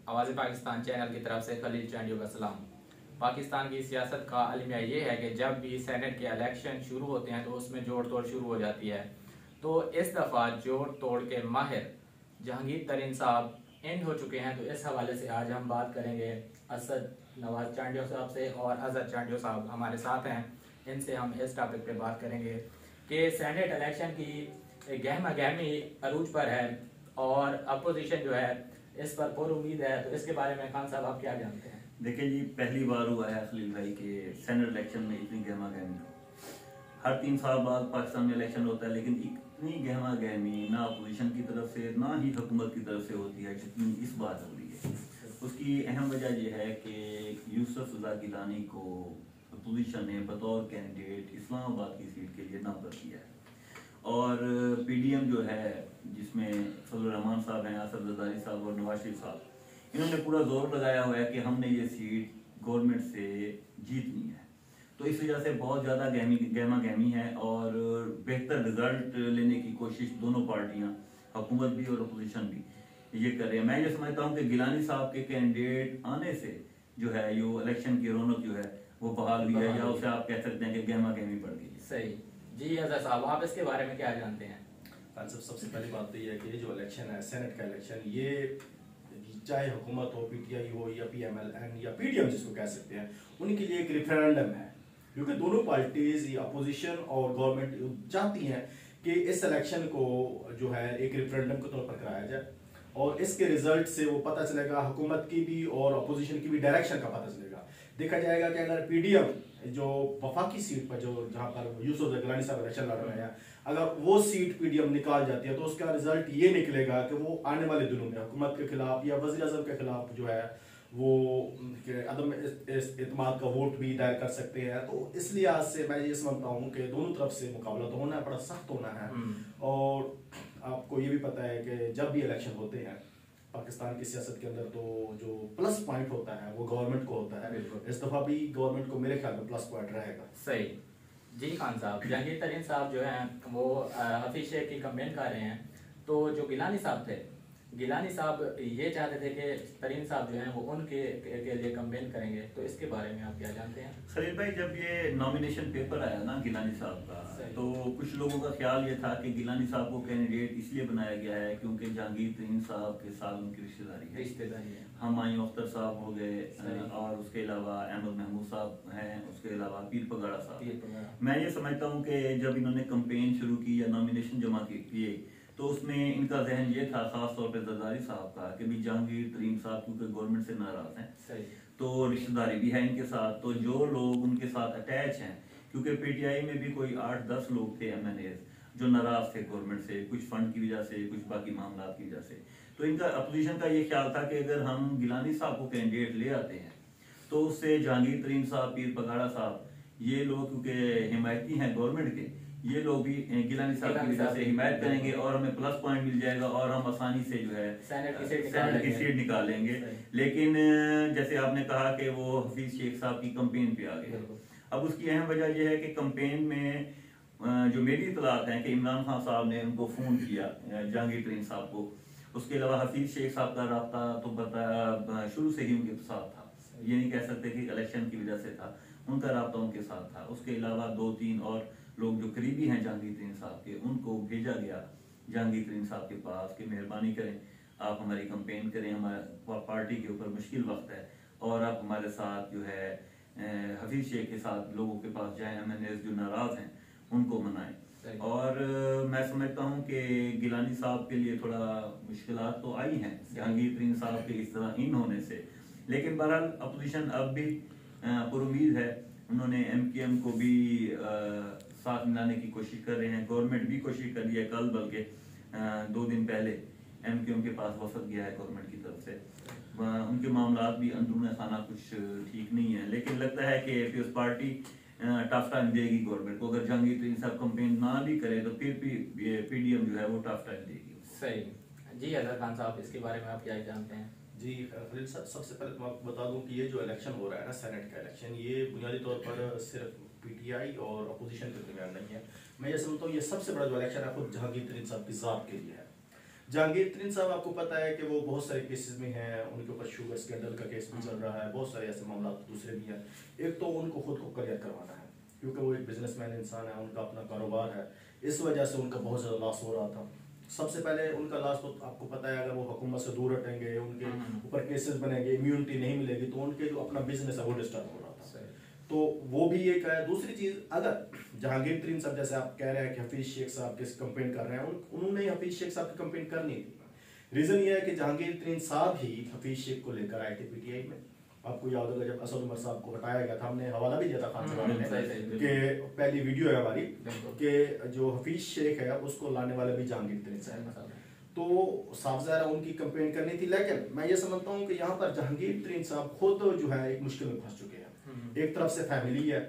आवाज़ पाकिस्तान चैनल की तरफ से खलील चांडियों का सलाम। पाकिस्तान की सियासत का अलमिया ये है कि जब भी सेनेट के इलेक्शन शुरू होते हैं तो उसमें जोड़ तोड़ शुरू हो जाती है। तो इस दफ़ा जोड़ तोड़ के माहिर जहांगीर तरीन साहब एंड हो चुके हैं। तो इस हवाले से आज हम बात करेंगे असद नवाज चांडियों साहब से, और अजहर चांडियों साहब हमारे साथ हैं। इनसे हम इस टॉपिक पे बात करेंगे कि सेनेट इलेक्शन की गहमा गहमी अरूज पर है और अपोजिशन जो है इस पर पुर उम्मीद है। तो इसके बारे में खान साहब आप क्या जानते हैं? देखिए जी, पहली बार हुआ है खलील भाई के सेनेट इलेक्शन में इतनी गहमा गहमी हो। हर 3 साल बाद पाकिस्तान में इलेक्शन होता है, लेकिन इतनी गहमा गहमी ना अपोजिशन की तरफ से ना ही हुकूमत की तरफ से होती है जितनी इस बार हो रही है। उसकी अहम वजह यह है कि यूसुफ रज़ा गिलानी को अपोजिशन ने बतौर कैंडिडेट इस्लामाबाद की सीट के लिए नामजद किया है। और पीडीएम जो है, जिसमें फजल रहमान साहब हैं, असद जरदारी साहब और नवाज शरीफ साहब, इन्होंने पूरा जोर लगाया हुआ है कि हमने ये सीट गवर्नमेंट से जीतनी है। तो इस वजह से बहुत ज़्यादा गहमा गहमी है और बेहतर रिजल्ट लेने की कोशिश दोनों पार्टियां, हुकूमत भी और अपोजिशन भी, ये कर रहे हैं। मैं ये समझता हूँ कि गिलानी साहब के कैंडिडेट आने से जो है ये इलेक्शन की रौनक जो है वो बहाल हुई है, या उसे आप कह सकते हैं कि गहमा गहमी बढ़ गई है। सही जी। अजहर साहब, आप इसके बारे में क्या जानते हैं? सबसे पहली बात तो ये है कि ये जो इलेक्शन है, सेनेट का इलेक्शन, ये चाहे हुकूमत हो, पीटीआई हो या पीएमएलएन या पीडीएम जिसको कह सकते हैं, उनके लिए एक रेफरेंडम है। क्योंकि दोनों पार्टीज, अपोजिशन और गवर्नमेंट चाहती हैं कि इस इलेक्शन को जो है एक रेफरेंडम के तौर पर कराया जाए, और इसके रिजल्ट से वो पता चलेगा, हुकूमत की भी और अपोजिशन की भी डायरेक्शन का पता चलेगा। देखा जाएगा कि अगर पीडीएम जो वफाकी सीट पर, जो जहाँ पर यूसुफ गिलानी साहब इलेक्शन लड़ रहे हैं, अगर वो सीट पीडीएम निकाल जाती है तो उसका रिजल्ट ये निकलेगा कि वो आने वाले दिनों में हुकूमत के खिलाफ या वज़ीर आज़म के खिलाफ जो है वो अदम इत्मीनान का वोट भी दायर कर सकते हैं। तो इस लिहाज से मैं ये समझता हूँ कि दोनों तरफ से मुकाबला तो होना है, बड़ा सख्त होना है। और आपको ये भी पता है कि जब भी इलेक्शन होते हैं पाकिस्तान की सियासत के अंदर, तो जो प्लस पॉइंट होता है वो गवर्नमेंट को होता है। इस दफा भी गवर्नमेंट को मेरे ख्याल में प्लस पॉइंट रहेगा। सही जी। खान साहब, जहांगीर तरीन साहब जो हैं वो हफीज शेख की कम्पेन कर रहे हैं। तो जो गिलानी साहब थे, गिलानी साहब ये चाहते थे कि तरीन साहब जो हैं वो उनके के लिए कम्पेन करेंगे। तो इसके बारे में आप क्या जानते हैं? खलील भाई, जब ये नॉमिनेशन पेपर आया ना गिलानी साहब का, तो कुछ लोगों का ख्याल ये था कि गिलानी साहब को कैंडिडेट इसलिए बनाया गया है क्योंकि जहांगीर तरीन साहब के साथ उनकी रिश्तेदारी है। हमायूं अख्तर साहब हो गए, और उसके अलावा अहमद महमूद साहब हैं, उसके अलावा पीर पगाड़ा साहब। मैं ये समझता हूँ कि जब इन्होंने कंपेन शुरू की या नॉमिनेशन जमा किए, तो उसमें इनका जहन ये था, खास तौर पर जरदारी साहब का, कि भी जहांगीर तरीन साहब क्योंकि गवर्नमेंट से नाराज हैं, तो रिश्तेदारी भी है इनके साथ, तो जो लोग उनके साथ अटैच हैं, क्योंकि पीटीआई में भी कोई 8-10 लोग थे एमएनए जो नाराज थे गवर्नमेंट से, कुछ फंड की वजह से, कुछ बाकी मामला की वजह से। तो इनका अपोजिशन का ये ख्याल था कि अगर हम गिलानी साहब को कैंडिडेट ले आते हैं तो उससे जहांगीर तरीन साहब, पीर पगाड़ा साहब, ये लोग क्योंकि हिमायती हैं गवर्नमेंट के, ये लोग भी गिलानी साहब की वजह से हिमायत करेंगे और हमें प्लस पॉइंट मिल जाएगा और हम आसानी से जो है सेनेट की सीट निकाल लेंगे। लेकिन जैसे आपने कहा कि वो हफीज शेख साहब की कंपेन पे आ गए। अब उसकी अहम वजह यह है कि कंपेन में जो मेरी इतलात हैं कि इमरान खान साहब ने उनको फ़ोन किया जहांगीर तरीन साहब को। उसके अलावा हफीज शेख साहब का रब्ता तो पता शुरू से ही उनके साथ था, ये नहीं कह सकते कि इलेक्शन की वजह से था, उनका रब्ता उनके साथ था। उसके अलावा 2-3 और लोग जो करीबी हैं जहांगीर तरीन साहब के, उनको भेजा गया जहांगीर तरीन साहब के पास कि मेहरबानी करें, आप हमारी कंपेन करें, हमारे पार्टी के ऊपर मुश्किल वक्त है और आप हमारे साथ जो है हफीज शेख के साथ लोगों के पास जाएं, एमएनए जो नाराज हैं उनको मनाएं। और मैं समझता हूँ कि गिलानी साहब के लिए थोड़ा मुश्किलात तो आई हैं जहांगीर तरीन साहब के इस तरह इन होने से, लेकिन बहरहाल अपोजिशन अब भी पुरुमीद है। उन्होंने एमकेएम को भी साथ मिलाने की कोशिश कर रहे हैं, गवर्नमेंट भी कोशिश कर रही है। कल बल्कि 2 दिन पहले एमकेएम के पास वफद गया है गवर्नमेंट की तरफ से, उनके मामला भी अंदरून खाना कुछ ठीक नहीं है, लेकिन लगता है कि पीपल्स पार्टी टफ टाइम देगी गवर्नमेंट को। अगर जहांगीर तरीन साहब कंपेन ना भी करे तो फिर भी पीडीएम जो है वो टफ टाइम देगी। सही जी। अजहर खान साहब, इसके बारे में आप क्या जानते हैं? जी खलील साहब, सबसे पहले मैं आपको बता दूं कि ये जो इलेक्शन हो रहा है ना, सेनेट का इलेक्शन, ये बुनियादी तौर पर सिर्फ पीटीआई और अपोजिशन के दरमियान नहीं है। मैं ये समझता हूँ ये सबसे बड़ा जो इलेक्शन है खुद जहांगीर तरीन साहब की ज़ात के लिए है। जहांगीर तरीन साहब आपको पता है कि वो बहुत सारे केसेस में हैं, उनके ऊपर शुगर स्कैंडल का केस भी चल रहा है, बहुत सारे ऐसे मामला दूसरे भी हैं। एक तो उनको खुद को क्लियर करवाना है क्योंकि वो एक बिजनेसमैन इंसान है, उनका अपना कारोबार है, इस वजह से उनका बहुत ज़्यादा लॉस हो रहा था। सबसे पहले उनका लॉस तो आपको पता है, अगर वो हुकूमत से दूर हटेंगे, उनके ऊपर केसेस बनेंगे, इम्यूनिटी नहीं मिलेगी, तो उनके जो अपना बिजनेस है वो डिस्टर्ब हो रहा था। तो वो भी एक है। दूसरी चीज़, अगर जहांगीर तरीन साहब जैसे आप कह रहे हैं कि हफीज शेख साहब किस कंपेन कर रहे हैं, उन्होंने हफीज शेख साहब की कंपेन करनी थी। रीज़न ये है कि जहांगीर तरीन साहब ही हफीज शेख को लेकर आए थे पीटीआई में। आपको याद होगा जब असद उमर साहब को हटाया गया था, हमने हवाला भी दिया था खान साहब ने कि पहली वीडियो है हमारी कि जो हफीज शेख है उसको लाने वाले भी जहांगीर तरीन साहब, तो साफ ज़ाहिर उनकी कंपेन करनी थी। लेकिन मैं ये समझता हूँ कि यहाँ पर जहांगीर तरीन साहब खुद जो है एक मुश्किल में फंस चुके हैं। एक तरफ से फैमिली है,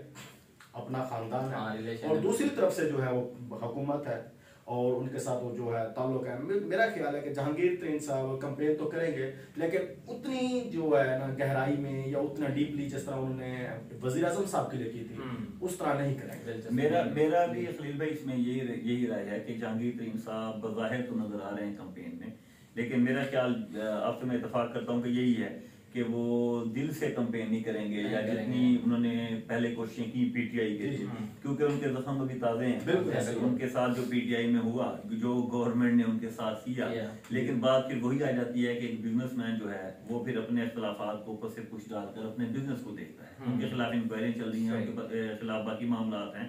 अपना खानदान है, और दूसरी तरफ से जो है वो हुकूमत है और उनके साथ वो जो है ताल्लुक है। मेरा ख्याल है कि जहांगीर तरीन साहब कंपेन तो करेंगे लेकिन उतनी जो है ना गहराई में या उतना डीपली जिस तरह उन्होंने वज़ीर आज़म साहब के लिए की थी उस तरह नहीं करेंगे। मेरा भी खलील भाई इसमें यही राय है कि जहांगीर तरीन साहब बज़ाहिर तो नजर आ रहे हैं कंपेन में, लेकिन मेरा ख्याल आपसे मैं इत्तेफाक करता हूँ कि यही है कि वो दिल से कंपेन नहीं करेंगे या जितनी उन्होंने पहले कोशिशें की पीटीआई के लिए, क्योंकि उनके जख्म अभी ताज़े हैं। उनके साथ जो पीटीआई में हुआ, जो गवर्नमेंट ने उनके साथ किया, लेकिन बात फिर वही आ जाती है कि एक बिजनेसमैन जो है वो फिर अपने इख्तलाफात को ऊपर से कुछ डालकर अपने बिजनेस को देखता है। उनके खिलाफ इंक्वायरी चल रही है, उनके खिलाफ बाकी मामला हैं,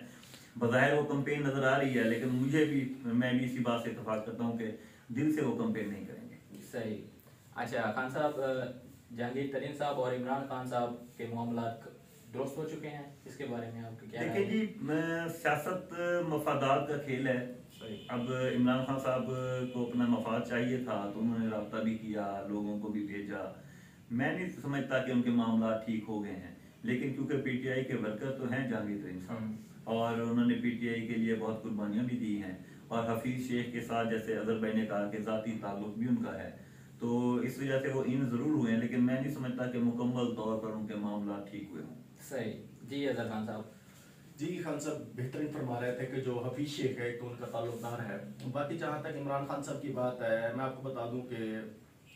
बज़ाहिर वो कंपेन नजर आ रही है, लेकिन मैं भी इसी बात से इत्तेफाक करता हूँ कि दिल से वो कंपेन नहीं करेंगे। सही। अच्छा खान साहब, जहांगीर तरीन साहब और इमरान खान साहब के मामला दुरुस्त हो चुके हैं, इसके बारे में आपकी क्या राय है? देखिए जी, सियासत मफादात का खेल है। अब इमरान खान साहब को अपना मफाद चाहिए था तो उन्होंने रब्ता भी किया, लोगों को भी भेजा। मैं नहीं समझता कि उनके मामला ठीक हो गए हैं, लेकिन क्योंकि पीटीआई के वर्कर तो हैं जहांगीर तरीन साहब और उन्होंने पीटीआई के लिए बहुत कुर्बानियाँ भी दी हैं, और हफीज शेख के साथ जैसे अजहर भाई ने कहा कि ज़ाती ताल्लुक भी उनका है, तो इस वजह से वो इन ज़रूर हुए हैं, लेकिन मैं नहीं समझता कि मुकम्मल तौर पर उनके मामला ठीक हुए हों। सही जी। अजहर खान साहब जी, खान साहब बेहतरीन फरमा रहे थे कि जो हफीज शेख है तो उनका ताल्लुकदार है। बाकी जहाँ तक इमरान खान साहब की बात है, मैं आपको बता दूं कि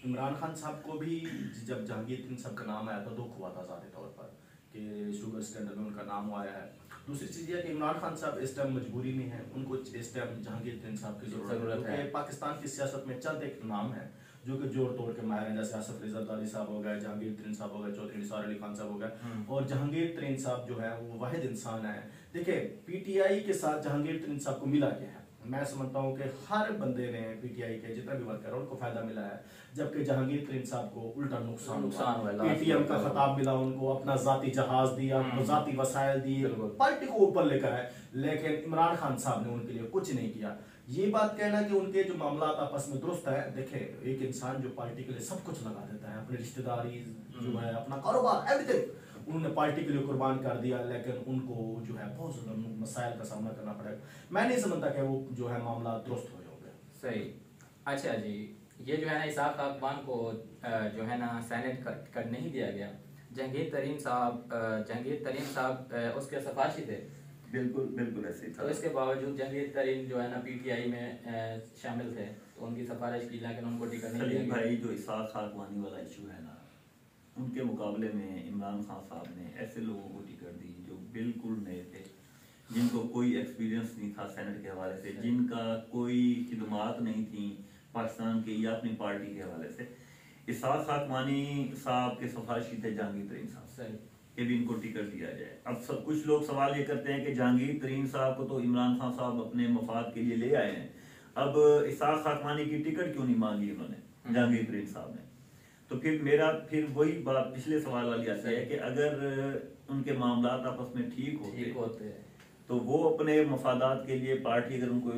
इमरान खान साहब को भी जब जहांगीर तरीन साहब का नाम आया तो दुख हुआ था ज़ाहिर तौर पर कि शुगर स्कैंडल में उनका नाम आया है। दूसरी चीज़ यह कि इमरान खान साहब इस टाइम मजबूरी में हैं, उनको इस टाइम जहांगीर तरीन साहब की ज़रूरत है। पाकिस्तान की सियासत में चंद एक नाम है जो कि जोड़ तोड़ के माहिर हैं, जैसे आसफ रिजत अली साहब हो गए, जहांगीर तरीन साहब हो गए, चौधरी निसार अली खान साहब हो गए, और जहांगीर तरीन साहब जो है वो वाहिद इंसान है। देखिए पीटीआई के साथ जहांगीर तरीन साहब को मिला क्या है, मैं समझता हूँ कि हर बंदे ने पीटीआई के जितना भी वर्कर है उनको फायदा मिला है, जबकि जहांगीर तरीन साहब को उल्टा नुकसान हुआ। पीटीएम का खिताब मिला उनको, अपना जाती जहाज दिया, जाती वसाइल दिए, पार्टी को ऊपर लेकर आए, लेकिन इमरान खान साहब ने उनके लिए कुछ नहीं किया। ये बात कहना कि उनके जो मामला आपस में दुरुस्त है, देखे एक इंसान जो पार्टी के लिए सब कुछ लगा देता है, अपनी रिश्तेदारी जो है, अपना कारोबार, एवरीथिंग उन्होंने पार्टी के लिए कुर्बान कर दिया, लेकिन उनको जो है बहुत ज़्यादा मसाइल का सामना करना पड़ेगा। मैं नहीं समझता कि वो जो है मामला दुरुस्त हो जाओगे। सही। अच्छा जी, ये जो है ना इसाक अकबान को जो है ना सेनेट कर नहीं दिया गया। जहांगीर तरीन साहब उसके सफारशी थे। बिल्कुल ऐसे ही था। तो इसके बावजूद जहांगीर तरीन जो है ना पीटीआई में शामिल थे, तो उनकी सफारिश की, लेकिन उनको टिकट नहीं दिया गया। भाई जो इसाक खाकवानी वाला इशू है ना, उनके मुकाबले में इमरान खान साहब ने ऐसे लोगों को टिकट दी जो बिल्कुल नए थे, जिनको कोई एक्सपीरियंस नहीं था सेनेट के हवाले से, जिनका कोई खिदमात नहीं थी पाकिस्तान के या अपनी पार्टी के हवाले से। इसाक खाकवानी साहब के सफारशी थे जहांगीर तरीन साहब कि भी इनको टिकट दिया जाए। अब सब कुछ लोग सवाल ये करते हैं कि जहांगीर तरीन साहब को तो इमरान खान साहब अपने मफाद के लिए ले आए हैं, अब इसाक खाकवानी की टिकट क्यों नहीं मांगी उन्होंने जहांगीर तरीन साहब ने? तो फिर वही बात पिछले सवाल वाली आती है कि अगर उनके मामला आपस में ठीक होते तो वो अपने मफादात के लिए पार्टी अगर उनको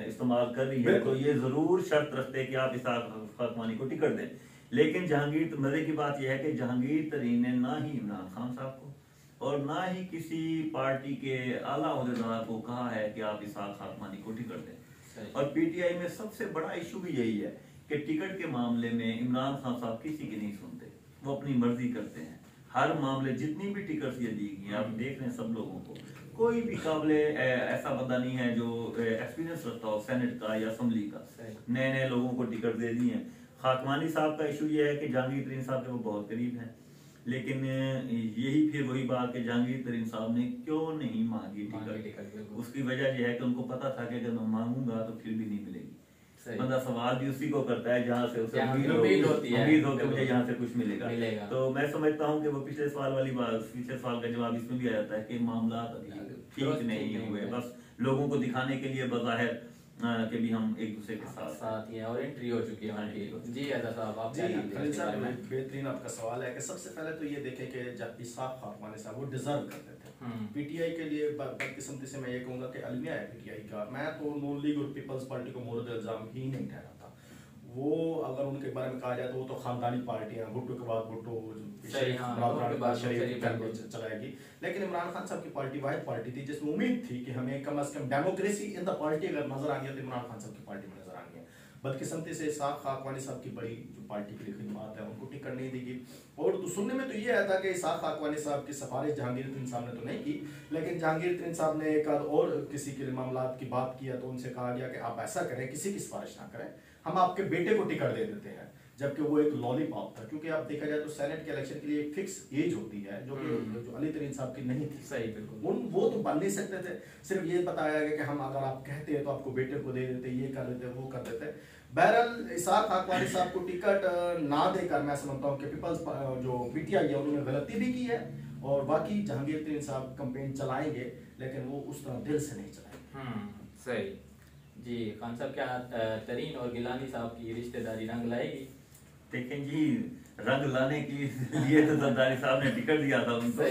इस्तेमाल कर रही है तो ये जरूर शर्त रखते कि आप इसाक खाकवानी को टिकट दें। लेकिन जहांगीर, मजे की बात यह है कि जहांगीर तरीन ने ना ही इमरान खान साहब को और ना ही किसी पार्टी के आला ओहदेदार को कहा है कि आप इसाक खाकवानी को टिकट दें। और पीटीआई में सबसे बड़ा इशू भी यही है कि टिकट के मामले में इमरान खान साहब किसी की नहीं सुनते, वो अपनी मर्जी करते हैं हर मामले। जितनी भी टिकट ये दी गई आप देख रहे हैं सब लोगों को, कोई भी काबिल ऐसा बंदा नहीं है जो एक्सपीरियंस रखता हो सेनेट का या असम्बली का। नए नए लोगों को टिकट दे दी है। खाकवानी साहब का इशू ये है कि जहांगीर तरीन साहब के वो बहुत करीब है, लेकिन यही फिर वही बात कि जहांगीर तरीन साहब ने क्यों नहीं मांगी टिकट। उसकी वजह यह है कि उनको पता था कि अगर मैं मांगूंगा तो फिर भी नहीं मिलेगी। बंदा सवाल भी उसी को करता है जहाँ से उसे उम्मीद हो कि मुझे यहाँ से कुछ मिलेगा। तो मैं समझता हूँ कि वो पिछले सवाल वाली बात, पिछले सवाल का जवाब इसमें भी आ जाता है कि मामला अभी ठीक नहीं हुए, बस लोगों को दिखाने के लिए बज़ाहिर कि भी हम एक दूसरे के साथ ही हैं और एंट्री हो चुकी है उनकी। जी अदा साहब, आप जी खलील साहब, बेहतरीन आपका सवाल है कि सबसे पहले तो ये देखें कि जब इसाक खाकवानी साहब वो डिजर्व करते थे पीटीआई के लिए। बदकिस्मती से मैं ये कहूँगा कि अलमिया है पीटीआई का। मैं तो नून लीग और पीपल्स पार्टी को मोरद इल्ज़ाम ही नहीं ठहराता। वो अगर उनके बारे में कहा जाए तो वो तो खानदानी पार्टियां, भुट्टो के बाद भुट्टो चलाएगी, लेकिन इमरान खान साहब की पार्टी वाहिद पार्टी थी जिसमें उम्मीद थी कि हमें कम अज कम डेमोक्रेसी इन द पार्टी अगर नजर आ गया तो इमरान खान साहब की पार्टी में नजर आ गया। बदकिस्मती से इसाक खाकवानी साहब की बड़ी जो पार्टी की खिदमत है उनको टिकट नहीं दी गई। और तो सुनने में तो ये आया था कि इसाक खाकवानी साहब की सिफारिश जहांगीर तरीन साहब ने तो नहीं की, लेकिन जहांगीर तरीन साहब ने एक और किसी के मामला की बात किया तो उनसे कहा गया कि आप ऐसा करें, किसी की सिफारिश ना करें, हम आपके बेटे को टिकट दे देते हैं। जबकि वो एक लॉलीपॉप था, क्योंकि आप देखा जाए तो सेनेट के इलेक्शन के लिए एक फिक्स एज होती है जो कि जो अली तरीन साहब की नहीं थी। सही, बिल्कुल। वो तो बन नहीं सकते थे। सिर्फ ये बताया गया कि हम अगर आप कहते हैं तो आपको बेटे को दे देते, ये कर देते, वो कर देते। बहरहाल इसाक खाकवानी साहब को टिकट ना देकर मैं समझता हूँ कि पीपल्स जो पीटीआई है उन्होंने गलती भी की है। और बाकी जहांगीर तरीन साहब कैंपेन चलाएंगे, लेकिन वो उस तरह दिल से नहीं चलाएंगे। सही जी। खान साहब, क्या तरीन और गिलानी साहब की रिश्तेदारी रंग लाएगी? देखें जी, रंग लाने के लिए तो जरदारी साहब ने टिकट दिया था उनको।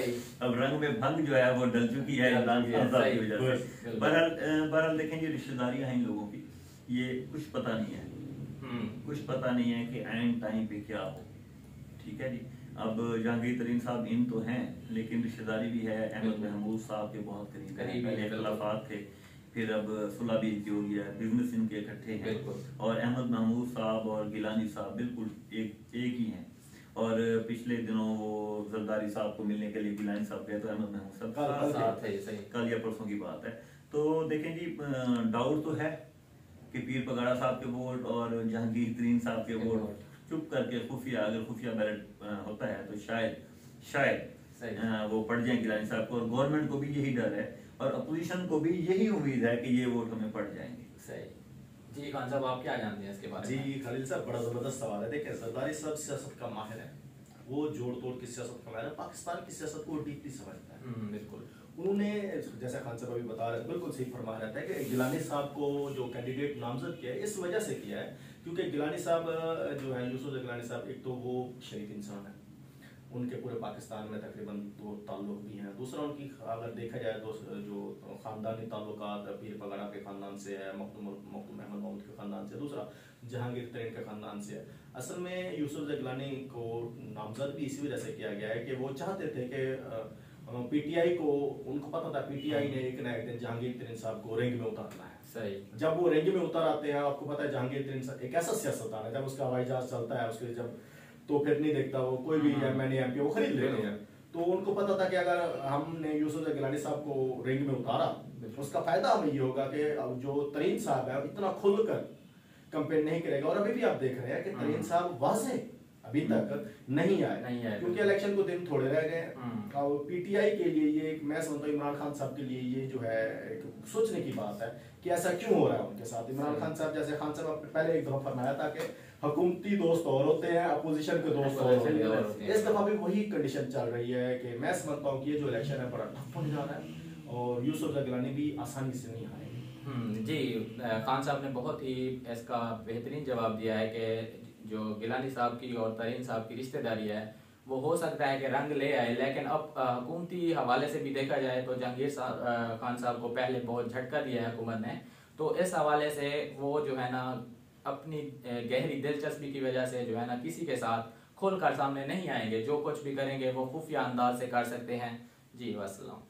अब रंग में भंग जो है वो डल चुकी है इमरान खान साहब की वजह से। बहरहाल देखें जी, रिश्तेदारियां हैं इन लोगों की, ये कुछ पता नहीं है, कुछ पता नहीं है कि एंड टाइम पे क्या हो। ठीक है जी। अब जहांगीर तरीन साहब इन तो हैं, लेकिन रिश्तेदारी भी है। अहमद महमूद साहब के बहुत करीब इख्तिलाफात थे, फिर अब सुलह भी हो गया, बिजनेस इनके इकट्ठे हैं। और अहमद महमूद साहब और गिलानी साहब बिल्कुल एक ही हैं। और पिछले दिनों वो जरदारी साहब को मिलने के लिए गिलानी साहब गए तो अहमद महमूद साहब कल या परसों की बात है। तो देखें जी, डाउट तो है कि पीर पगाड़ा साहब के वोट और जहांगीर तरीन साहब के वोट चुप करके अगर खुफिया बैलेट होता है तो शायद वो पड़ जाए गिलानी साहब को। और गवर्नमेंट को भी यही डर है और अपोजिशन को भी यही उम्मीद है कि ये वोट हमें पड़ जाएंगे। सही जी। खान साहब, आप क्या जानते हैं इसके बारे में? जी खलील साहब, बड़ा जबरदस्त सवाल है। देखिए, जरदारी साहब सियासत का माहिर है, वो जोड़ तोड़ की सियासत का माहिर है, पाकिस्तान की सियासत को डीपली समझता है। बिल्कुल। उन्होंने, जैसा खान साहब अभी बता रहे, बिल्कुल सही फरमा रहता है कि गिलानी साहब को जो कैंडिडेट नामजद किया है इस वजह से किया है क्योंकि गिलानी साहब जो है, यूसुफ गिलानी साहब, एक तो वो शरीफ इंसान है, उनके पूरे पाकिस्तान में तकरीबन 2 ताल्लुक भी हैं। दूसरा, उनकी अगर देखा जाए तो जो ख़ानदानी ताल्लुकात पीर पगाड़ा के ख़ानदान से है, मखदूम अहमद महमूद के ख़ानदान से, दूसरा जहांगीर तरीन के ख़ानदान से है। असल में यूसुफ गिलानी को नामजद भी इसी वजह से किया गया है कि वो चाहते थे कि पीटीआई को, उनको पता था पीटीआई ने एक ना एक दिन जहांगीर तरीन साहब को रेंग में उतारना है। सही। जब वो रेंग में उतर आते हैं, आपको पता है जहांगीर तरीन साहब एक ऐसा सियासतदान है, जब उसका हवाई जहाज चलता है उसके जब तो फिर नहीं देखता, वो कोई भी एमएनए एमपी वो खरीद लेते हैं। तो उनको पता था कि अगर हमने यूसुफ गिलानी साहब को रिंग में उतारा उसका फायदा हमें ये होगा कि जो तरीन साहब है इतना खुलकर कैंपेन नहीं करेगा। और अभी भी आप देख रहे हैं कि तरीन साहब वाज़े अभी तक नहीं आए क्योंकि इलेक्शन को दिन थोड़े रह गए। और पीटीआई के लिए ये एक, मैं समझता हूँ इमरान खान साहब के लिए ये जो है एक सोचने की बात है कि ऐसा क्यों हो रहा है उनके साथ। इमरान खान साहब, जैसे खान साहब पहले एक दफा फरमाया था कि हुकूमती दोस्त और होते हैं, अपोजिशन के दोस्त और होते हैं। इस दफा भी वही कंडीशन चल रही है कि मैं समझता हूँ कि ये जो इलेक्शन है बड़ा टफ होने जा रहा है और यूसुफ गिलानी भी आसानी से नहीं आएंगे। जी, खान साहब ने बहुत ही इसका बेहतरीन जवाब दिया है कि जो गिलानी साहब की और तरीन साहब की रिश्तेदारी है वो हो सकता है कि रंग ले आए, लेकिन अब हुकूमती हवाले से भी देखा जाए तो जहांगीर खान साहब को पहले बहुत झटका दिया है हुकूमत ने। तो इस हवाले से वो जो है ना अपनी गहरी दिलचस्पी की वजह से जो है ना किसी के साथ खुलकर सामने नहीं आएंगे, जो कुछ भी करेंगे वो खुफिया अंदाज से कर सकते हैं। जी वस्सलाम।